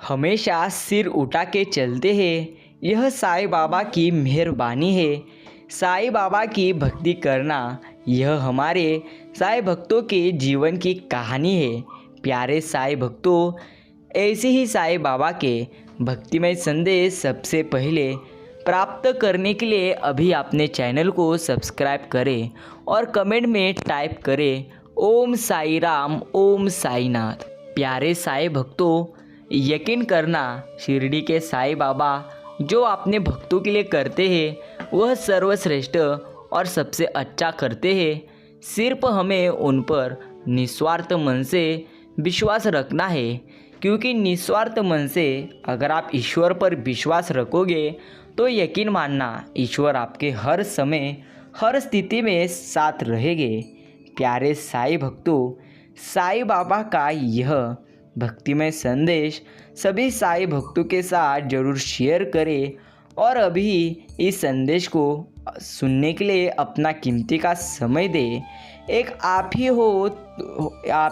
हमेशा सिर उठा के चलते हैं, यह साईं बाबा की मेहरबानी है। साईं बाबा की भक्ति करना यह हमारे साईं भक्तों के जीवन की कहानी है। प्यारे साईं भक्तों, ऐसे ही साईं बाबा के भक्तिमय संदेश सबसे पहले प्राप्त करने के लिए अभी आपने चैनल को सब्सक्राइब करें और कमेंट में टाइप करें ओम साई राम, ओम साईनाथ। प्यारे साईं भक्तों, यकीन करना शिरडी के साईं बाबा जो अपने भक्तों के लिए करते हैं वह सर्वश्रेष्ठ और सबसे अच्छा करते हैं। सिर्फ हमें उन पर निस्वार्थ मन से विश्वास रखना है, क्योंकि निस्वार्थ मन से अगर आप ईश्वर पर विश्वास रखोगे तो यकीन मानना ईश्वर आपके हर समय हर स्थिति में साथ रहेंगे। प्यारे साईं भक्तों, साईं बाबा का यह भक्तिमय संदेश सभी साईं भक्तों के साथ ज़रूर शेयर करें और अभी इस संदेश को सुनने के लिए अपना कीमती का समय दें। एक आप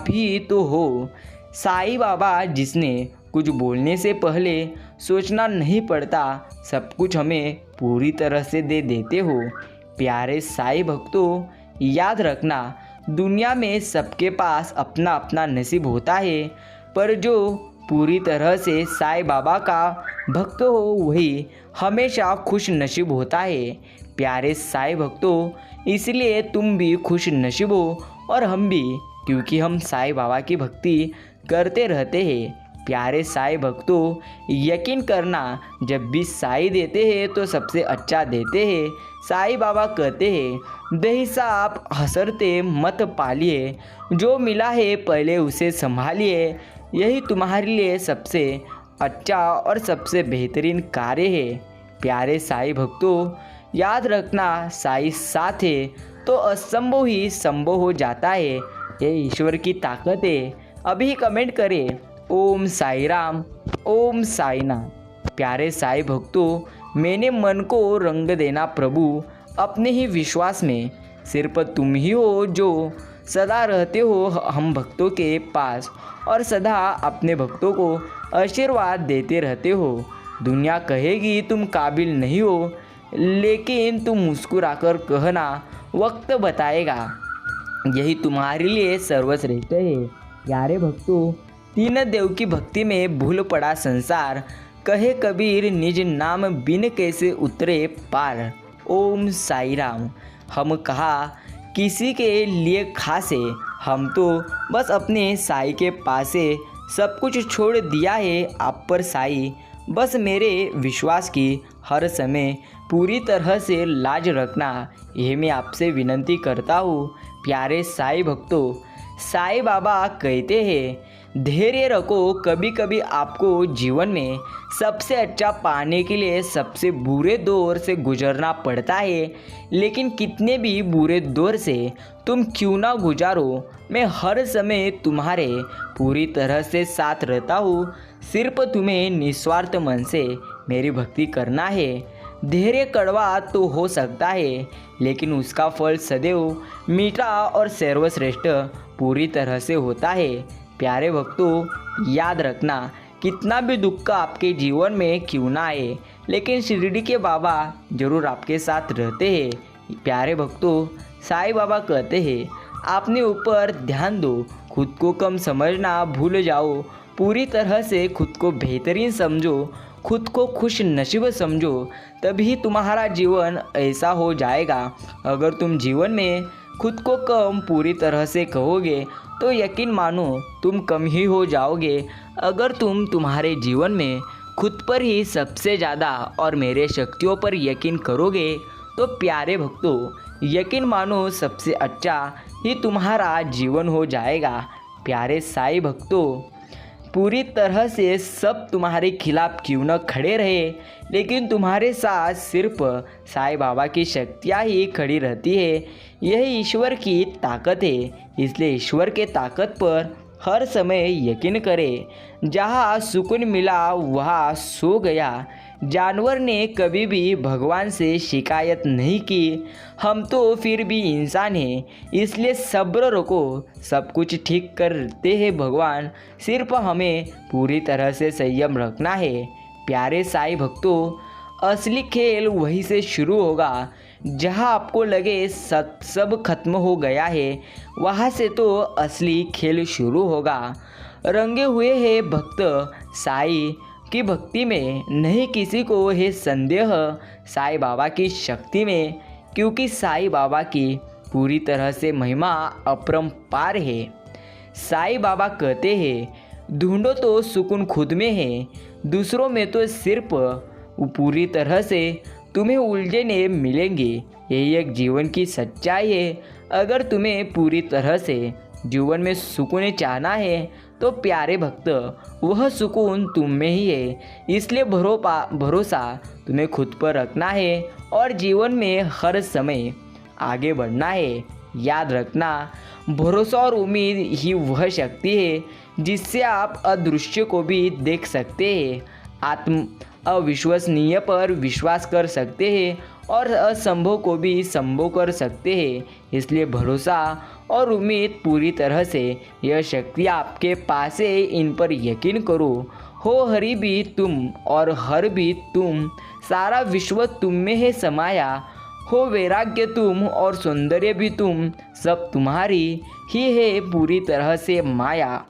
ही तो हो साईं बाबा, जिसने कुछ बोलने से पहले सोचना नहीं पड़ता, सब कुछ हमें पूरी तरह से दे देते हो। प्यारे साईं भक्तों, याद रखना दुनिया में सबके पास अपना अपना नसीब होता है, पर जो पूरी तरह से साईं बाबा का भक्त हो वही हमेशा खुश नसीब होता है। प्यारे साईं भक्तों, इसलिए तुम भी खुश नसीब हो और हम भी, क्योंकि हम साईं बाबा की भक्ति करते रहते हैं। प्यारे साईं भक्तों, यकीन करना जब भी साईं देते हैं तो सबसे अच्छा देते हैं। साईं बाबा कहते हैं, बेहिसाब हसरते मत पालिए, जो मिला है पहले उसे संभालिए, यही तुम्हारे लिए सबसे अच्छा और सबसे बेहतरीन कार्य है। प्यारे साईं भक्तों, याद रखना साईं साथ है तो असंभव ही संभव हो जाता है। ये ईश्वर की ताकत है। अभी कमेंट करें ओम साई राम, ओम साईनाथ। प्यारे साईं भक्तों, मैंने मन को रंग देना प्रभु अपने ही विश्वास में, सिर्फ तुम ही हो जो सदा रहते हो हम भक्तों के पास और सदा अपने भक्तों को आशीर्वाद देते रहते हो। दुनिया कहेगी तुम काबिल नहीं हो, लेकिन तुम मुस्कुराकर कहना वक्त बताएगा, यही तुम्हारे लिए सर्वश्रेष्ठ है। प्यारे भक्तों, तीन देव की भक्ति में भूल पड़ा संसार, कहे कबीर निज नाम बिन कैसे उतरे पार। ओम साई राम। हम कहा किसी के लिए खासे, हम तो बस अपने साई के पासे, सब कुछ छोड़ दिया है आप पर साई, बस मेरे विश्वास की हर समय पूरी तरह से लाज रखना, यह मैं आपसे विनती करता हूँ। प्यारे साईं भक्तों, साईं बाबा कहते हैं धैर्य रखो, कभी कभी आपको जीवन में सबसे अच्छा पाने के लिए सबसे बुरे दौर से गुजरना पड़ता है, लेकिन कितने भी बुरे दौर से तुम क्यों ना गुजारो, मैं हर समय तुम्हारे पूरी तरह से साथ रहता हूँ। सिर्फ तुम्हें निस्वार्थ मन से मेरी भक्ति करना है। धैर्य कड़वा तो हो सकता है, लेकिन उसका फल सदैव मीठा और सर्वश्रेष्ठ पूरी तरह से होता है। प्यारे भक्तों, याद रखना कितना भी दुख आपके जीवन में क्यों ना आए, लेकिन शिरडी के बाबा जरूर आपके साथ रहते हैं। प्यारे भक्तों, साईं बाबा कहते हैं अपने ऊपर ध्यान दो, खुद को कम समझना भूल जाओ, पूरी तरह से खुद को बेहतरीन समझो, खुद को खुश नसीब समझो, तभी तुम्हारा जीवन ऐसा हो जाएगा। अगर तुम जीवन में खुद को कम पूरी तरह से कहोगे तो यकीन मानो तुम कम ही हो जाओगे। अगर तुम तुम्हारे जीवन में खुद पर ही सबसे ज़्यादा और मेरे शक्तियों पर यकीन करोगे तो प्यारे भक्तों, यकीन मानो सबसे अच्छा ही तुम्हारा जीवन हो जाएगा। प्यारे साईं भक्तों, पूरी तरह से सब तुम्हारे खिलाफ क्यों न खड़े रहे, लेकिन तुम्हारे साथ सिर्फ साईं बाबा की शक्तियाँ ही खड़ी रहती है। यही ईश्वर की ताकत है, इसलिए ईश्वर के ताकत पर हर समय यकीन करें। जहाँ सुकून मिला वहाँ सो गया, जानवर ने कभी भी भगवान से शिकायत नहीं की। हम तो फिर भी इंसान हैं, इसलिए सब्र रखो, सब कुछ ठीक करते हैं भगवान, सिर्फ हमें पूरी तरह से संयम रखना है। प्यारे साईं भक्तों, असली खेल वहीं से शुरू होगा जहां आपको लगे सब खत्म हो गया है, वहां से तो असली खेल शुरू होगा। रंगे हुए हैं भक्त साईं की भक्ति में, नहीं किसी को है संदेह साईं बाबा की शक्ति में, क्योंकि साईं बाबा की पूरी तरह से महिमा अपरंपार है। साईं बाबा कहते हैं, ढूंढो तो सुकून खुद में है, दूसरों में तो सिर्फ पूरी तरह से तुम्हें उलझने मिलेंगी। यही एक जीवन की सच्चाई है। अगर तुम्हें पूरी तरह से जीवन में सुकून चाहना है तो प्यारे भक्त, वह सुकून तुम में ही है। इसलिए भरोसा तुम्हें खुद पर रखना है और जीवन में हर समय आगे बढ़ना है। याद रखना, भरोसा और उम्मीद ही वह शक्ति है जिससे आप अदृश्य को भी देख सकते हैं, अविश्वसनीय पर विश्वास कर सकते हैं और असंभव को भी संभव कर सकते हैं। इसलिए भरोसा और उम्मीद पूरी तरह से यह शक्ति आपके पास है, इन पर यकीन करो। हो हरि भी तुम और हर भी तुम, सारा विश्व तुम में है समाया। हो वैराग्य तुम और सौंदर्य भी तुम, सब तुम्हारी ही है पूरी तरह से माया।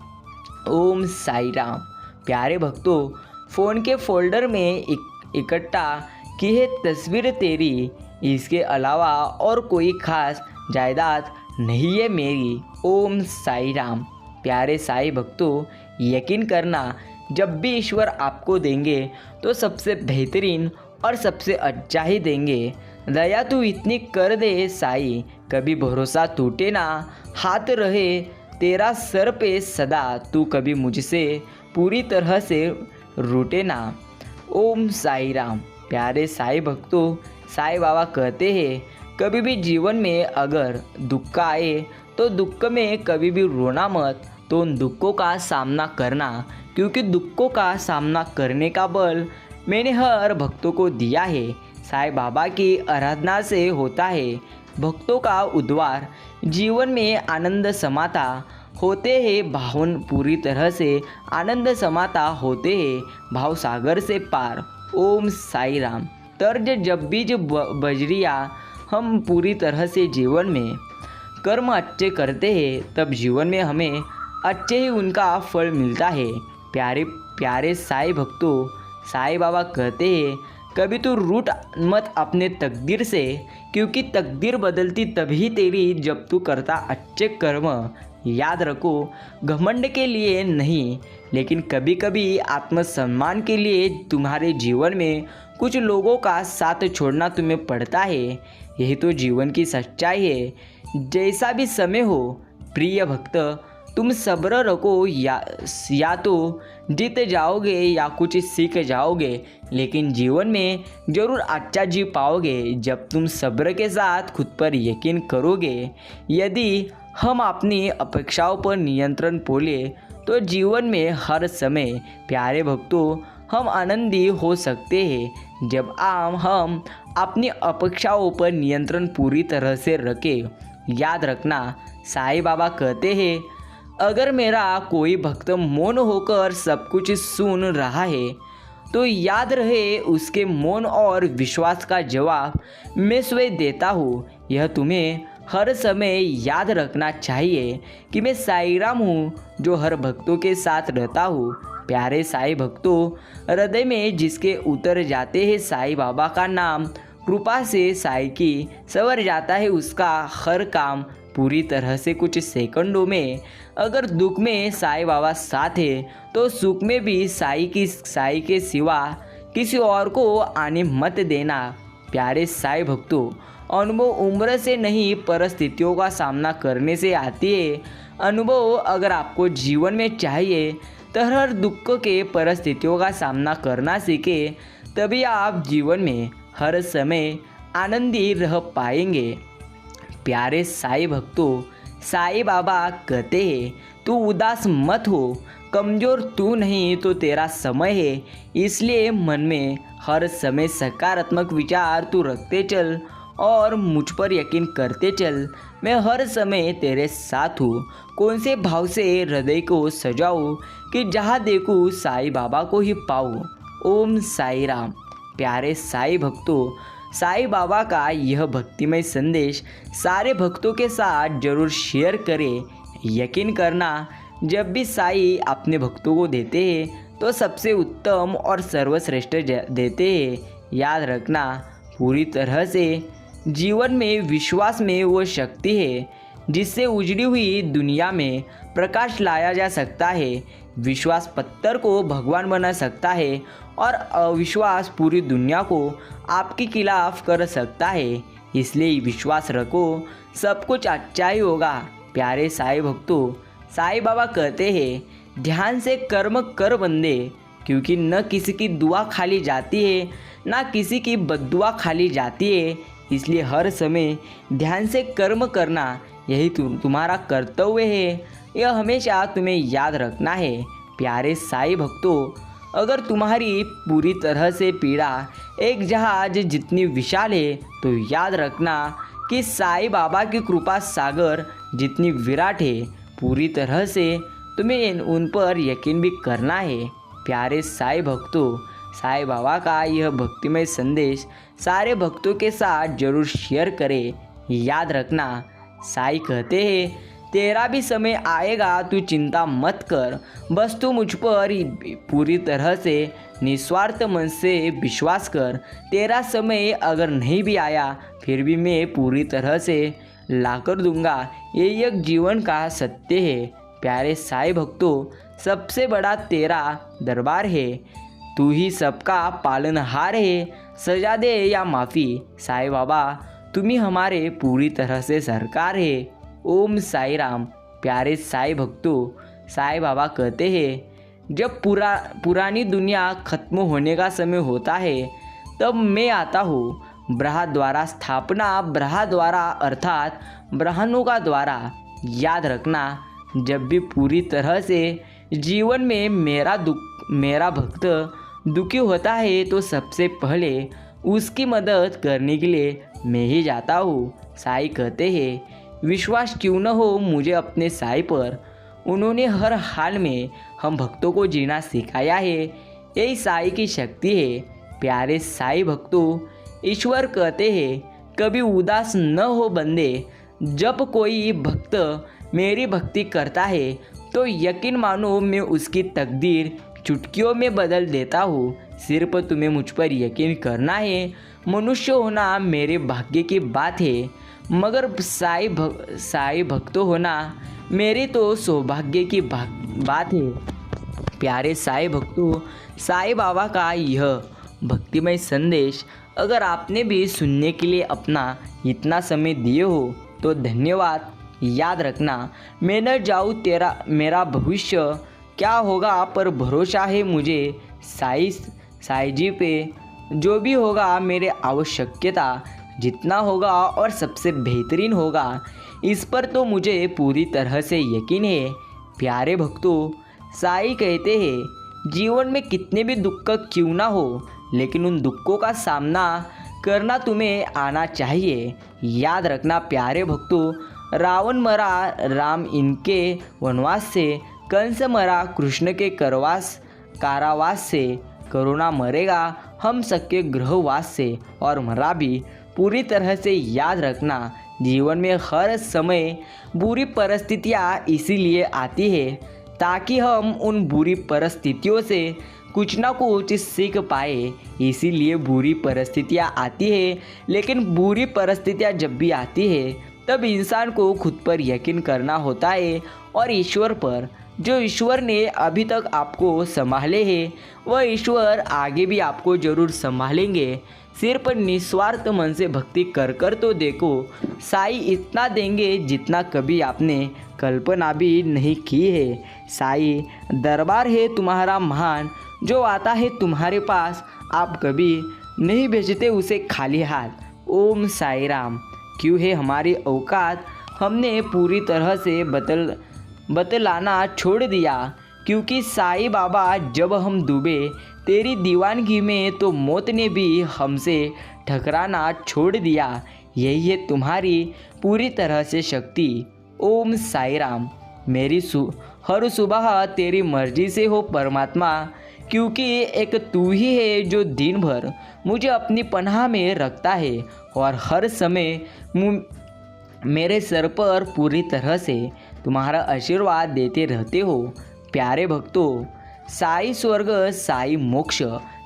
ओम साई राम। प्यारे भक्तों, फ़ोन के फोल्डर में इकट्ठा की है तस्वीर तेरी, इसके अलावा और कोई खास जायदाद नहीं है मेरी। ओम साई राम। प्यारे साईं भक्तों, यकीन करना, जब भी ईश्वर आपको देंगे तो सबसे बेहतरीन और सबसे अच्छा ही देंगे। दया तू इतनी कर दे साईं, कभी भरोसा टूटे ना, हाथ रहे तेरा सर पे सदा, तू कभी मुझसे पूरी तरह से रूठे ना। ओम साई राम। प्यारे साईं भक्तों, साईं बाबा कहते हैं, कभी भी जीवन में अगर दुख आए तो दुख में कभी भी रोना मत, तो उन दुखों का सामना करना, क्योंकि दुखों का सामना करने का बल मैंने हर भक्तों को दिया है। साईं बाबा की आराधना से होता है भक्तों का उद्धार, जीवन में आनंद समाता होते हैं भावन, पूरी तरह से आनंद समाता होते हैं भाव सागर से पार। ओम साई राम। तर्ज जब बीज बजरिया हम पूरी तरह से जीवन में कर्म अच्छे करते हैं, तब जीवन में हमें अच्छे ही उनका फल मिलता है। प्यारे प्यारे साईं भक्तों, साईं बाबा कहते हैं, कभी तू रूठ मत अपने तकदीर से, क्योंकि तकदीर बदलती तभी तेरी जब तू करता अच्छे कर्म। याद रखो, घमंड के लिए नहीं, लेकिन कभी कभी आत्मसम्मान के लिए तुम्हारे जीवन में कुछ लोगों का साथ छोड़ना तुम्हें पड़ता है। यही तो जीवन की सच्चाई है। जैसा भी समय हो प्रिय भक्त, तुम सब्र रखो, या तो जीत जाओगे या कुछ सीख जाओगे, लेकिन जीवन में ज़रूर अच्छा जी पाओगे जब तुम सब्र के साथ खुद पर यकीन करोगे। यदि हम अपनी अपेक्षाओं पर नियंत्रण पोले तो जीवन में हर समय प्यारे भक्तों हम आनंदी हो सकते हैं। जब हम अपनी अपेक्षाओं पर नियंत्रण पूरी तरह से रखें। याद रखना, साईं बाबा कहते हैं, अगर मेरा कोई भक्त मौन होकर सब कुछ सुन रहा है तो याद रहे उसके मौन और विश्वास का जवाब मैं स्वयं देता हूँ। यह तुम्हें हर समय याद रखना चाहिए कि मैं साईं राम हूँ जो हर भक्तों के साथ रहता हूँ। प्यारे साईं भक्तों, हृदय में जिसके उतर जाते हैं साईं बाबा का नाम, कृपा से साईं की सवर जाता है उसका हर काम पूरी तरह से कुछ सेकंडों में। अगर दुख में साईं बाबा साथ है तो सुख में भी साईं के सिवा किसी और को आने मत देना। प्यारे साईं भक्तों, अनुभव उम्र से नहीं परिस्थितियों का सामना करने से आती है। अनुभव अगर आपको जीवन में चाहिए तो हर दुख के परिस्थितियों का सामना करना सीखे, तभी आप जीवन में हर समय आनंदी रह पाएंगे। प्यारे साईं भक्तों, साईं बाबा कहते हैं, तू उदास मत हो, कमज़ोर तू नहीं तो तेरा समय है, इसलिए मन में हर समय सकारात्मक विचार तू रखते चल और मुझ पर यकीन करते चल। मैं हर समय तेरे साथ हूँ। कौन से भाव से हृदय को सजाऊँ कि जहाँ देखूँ साईं बाबा को ही पाऊँ। ओम साई राम। प्यारे साईं भक्तों, साईं बाबा का यह भक्तिमय संदेश सारे भक्तों के साथ जरूर शेयर करें। यकीन करना, जब भी साईं अपने भक्तों को देते हैं तो सबसे उत्तम और सर्वश्रेष्ठ देते हैं। याद रखना, पूरी तरह से जीवन में विश्वास में वो शक्ति है जिससे उजड़ी हुई दुनिया में प्रकाश लाया जा सकता है। विश्वास पत्थर को भगवान बना सकता है और अविश्वास पूरी दुनिया को आपके खिलाफ कर सकता है। इसलिए विश्वास रखो, सब कुछ अच्छा ही होगा। प्यारे साईं भक्तों, साईं बाबा कहते हैं, ध्यान से कर्म कर बंदे, क्योंकि न किसी की दुआ खाली जाती है ना किसी की बद्दुआ खाली जाती है। इसलिए हर समय ध्यान से कर्म करना यही तुम्हारा कर्तव्य है। यह हमेशा तुम्हें याद रखना है। प्यारे साईं भक्तों, अगर तुम्हारी पूरी तरह से पीड़ा एक जहाज जितनी विशाल है तो याद रखना कि साईं बाबा की कृपा सागर जितनी विराट है। पूरी तरह से तुम्हें उन पर यकीन भी करना है। प्यारे साईं भक्तों, साईं बाबा का यह भक्तिमय संदेश सारे भक्तों के साथ जरूर शेयर करें। याद रखना, साईं कहते हैं, तेरा भी समय आएगा, तू चिंता मत कर, बस तू मुझ पर पूरी तरह से निस्वार्थ मन से विश्वास कर। तेरा समय अगर नहीं भी आया फिर भी मैं पूरी तरह से ला कर दूंगा। ये एक जीवन का सत्य है। प्यारे साईं भक्तों, सबसे बड़ा तेरा दरबार है, तू ही सबका पालनहार है। सजा दे या माफ़ी, साईं बाबा तुम्ही हमारे पूरी तरह से सरकार है। ओम साई राम। प्यारे साईं भक्तों, साईं बाबा कहते हैं, जब पुरानी दुनिया खत्म होने का समय होता है तब मैं आता हूँ। ब्रह्मा द्वारा स्थापना, ब्रह्मा द्वारा अर्थात ब्रह्मणों का द्वारा। याद रखना, जब भी पूरी तरह से जीवन में मेरा भक्त दुखी होता है तो सबसे पहले उसकी मदद करने के लिए मैं ही जाता हूँ। साईं कहते हैं, विश्वास क्यों न हो मुझे अपने साईं पर, उन्होंने हर हाल में हम भक्तों को जीना सिखाया है। यही साईं की शक्ति है। प्यारे साईं भक्तों, ईश्वर कहते हैं, कभी उदास न हो बंदे। जब कोई भक्त मेरी भक्ति करता है तो यकीन मानो मैं उसकी तकदीर चुटकियों में बदल देता हूँ। सिर्फ तुम्हें मुझ पर यकीन करना है। मनुष्य होना मेरे भाग्य की बात है, मगर साईं भक्त होना मेरी तो सौभाग्य की बात है। प्यारे साईं भक्तों, साईं बाबा का यह भक्तिमय संदेश अगर आपने भी सुनने के लिए अपना इतना समय दिए हो तो धन्यवाद। याद रखना, मैं न जाऊँ मेरा भविष्य क्या होगा, पर भरोसा है मुझे साईं जी पे। जो भी होगा मेरे आवश्यकता जितना होगा और सबसे बेहतरीन होगा, इस पर तो मुझे पूरी तरह से यकीन है। प्यारे भक्तों, साईं कहते हैं, जीवन में कितने भी दुख क्यों ना हो, लेकिन उन दुखों का सामना करना तुम्हें आना चाहिए। याद रखना प्यारे भक्तों, रावण मरा राम इनके वनवास से, कंस मरा कृष्ण के कारावास से, करुणा मरेगा हम सबके गृहवास से, और मरा भी पूरी तरह से। याद रखना, जीवन में हर समय बुरी परिस्थितियाँ इसीलिए आती है ताकि हम उन बुरी परिस्थितियों से कुछ ना कुछ सीख पाए। इसीलिए बुरी परिस्थितियाँ आती है, लेकिन बुरी परिस्थितियाँ जब भी आती है तब इंसान को खुद पर यकीन करना होता है और ईश्वर पर। जो ईश्वर ने अभी तक आपको संभाले हैं वह ईश्वर आगे भी आपको ज़रूर संभालेंगे। सिर्फ निस्वार्थ मन से भक्ति कर कर तो देखो, साईं इतना देंगे जितना कभी आपने कल्पना भी नहीं की है। साईं दरबार है तुम्हारा महान, जो आता है तुम्हारे पास आप कभी नहीं भेजते उसे खाली हाथ। ओम साई राम। क्यों है हमारी औकात, हमने पूरी तरह से बतलाना छोड़ दिया। क्योंकि साईं बाबा जब हम डूबे तेरी दीवानगी में तो मौत ने भी हमसे ठकराना छोड़ दिया। यही है तुम्हारी पूरी तरह से शक्ति। ओम साई राम। मेरी हर सुबह तेरी मर्जी से हो परमात्मा, क्योंकि एक तू ही है जो दिन भर मुझे अपनी पनाह में रखता है और हर समय मेरे सर पर पूरी तरह से तुम्हारा आशीर्वाद देते रहते हो। प्यारे भक्तों, साई स्वर्ग, साई मोक्ष,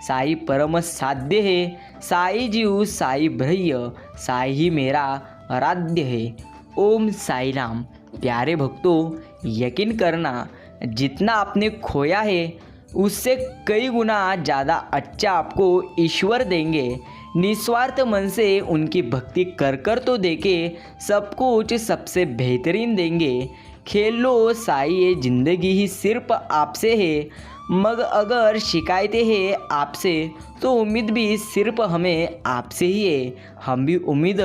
साई परम साध्य है, साई जीव, साई ब्रह्य, साई ही मेरा आराध्य है। ओम साई राम। प्यारे भक्तों, यकीन करना, जितना आपने खोया है उससे कई गुना ज़्यादा अच्छा आपको ईश्वर देंगे। निस्वार्थ मन से उनकी भक्ति कर कर तो देखे सब कुछ सबसे बेहतरीन देंगे। खेल लो साई, ये ज़िंदगी ही सिर्फ आपसे है। मगर अगर शिकायतें हैं आपसे तो उम्मीद भी सिर्फ हमें आपसे ही है। हम भी उम्मीद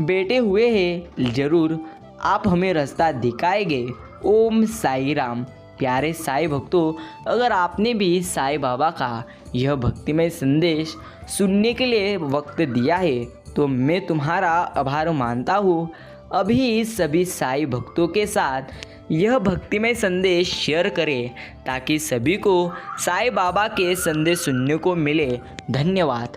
बैठे हुए हैं, ज़रूर आप हमें रास्ता दिखाएंगे। ओम साई राम। प्यारे साई भक्तों, अगर आपने भी साईं बाबा का यह भक्तिमय संदेश सुनने के लिए वक्त दिया है तो मैं तुम्हारा आभार मानता हूँ। अभी सभी साईं भक्तों के साथ यह भक्तिमय संदेश शेयर करें ताकि सभी को साईं बाबा के संदेश सुनने को मिले। धन्यवाद।